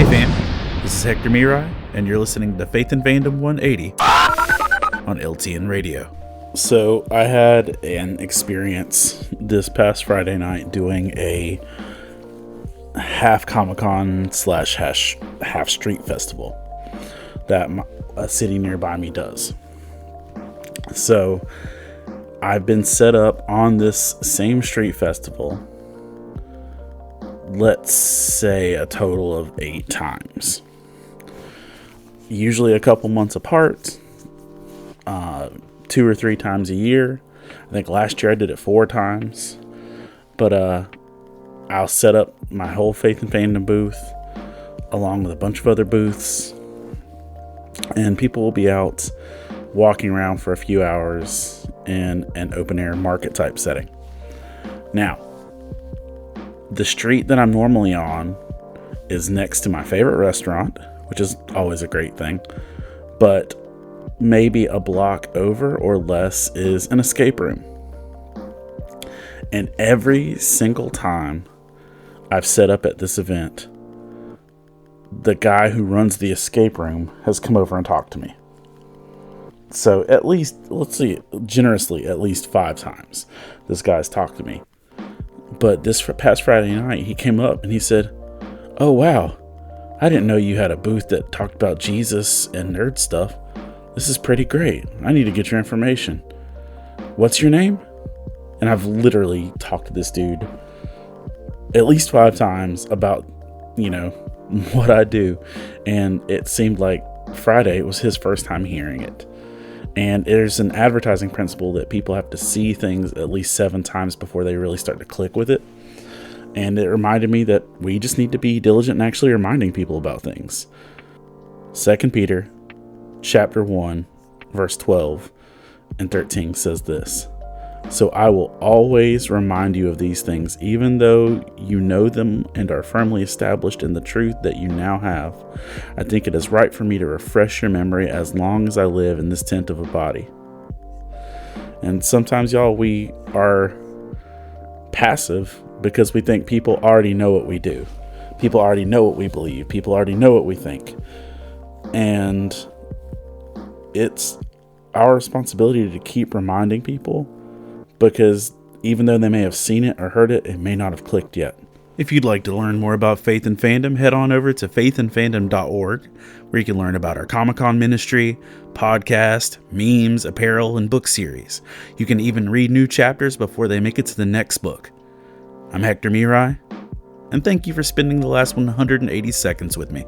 Hey fam, this is Hector Mirai, and you're listening to Faith and Fandom 180 on LTN Radio. So I had an experience this past Friday night doing a half Comic-Con / half street festival that a city nearby me does. So I've been set up on this same street festival, let's say a total of 8 times. Usually a couple months apart, 2 or 3 times a year. I think last year I did it 4 times. But I'll set up my whole Faith and Fandom booth along with a bunch of other booths, and people will be out walking around for a few hours in an open air market type setting. Now, the street that I'm normally on is next to my favorite restaurant, which is always a great thing. But maybe a block over or less is an escape room. And every single time I've set up at this event, the guy who runs the escape room has come over and talked to me. So at least, let's see, generously, at least 5 times this guy's talked to me. But this past Friday night, he came up and he said, "Oh, wow, I didn't know you had a booth that talked about Jesus and nerd stuff. This is pretty great. I need to get your information. What's your name?" And I've literally talked to this dude at least 5 times about, what I do. And it seemed like Friday was his first time hearing it. And there's an advertising principle that people have to see things at least 7 times before they really start to click with it. And it reminded me that we just need to be diligent in actually reminding people about things. 2 Peter chapter 1, verse 12 and 13 says this: "So I will always remind you of these things, even though you know them and are firmly established in the truth that you now have. I think it is right for me to refresh your memory as long as I live in this tent of a body." And sometimes, y'all, we are passive because we think people already know what we do. People already know what we believe. People already know what we think. And it's our responsibility to keep reminding people, because even though they may have seen it or heard it, it may not have clicked yet. If you'd like to learn more about Faith and Fandom, head on over to faithandfandom.org, where you can learn about our Comic-Con ministry, podcast, memes, apparel, and book series. You can even read new chapters before they make it to the next book. I'm Hector Mirai, and thank you for spending the last 180 seconds with me.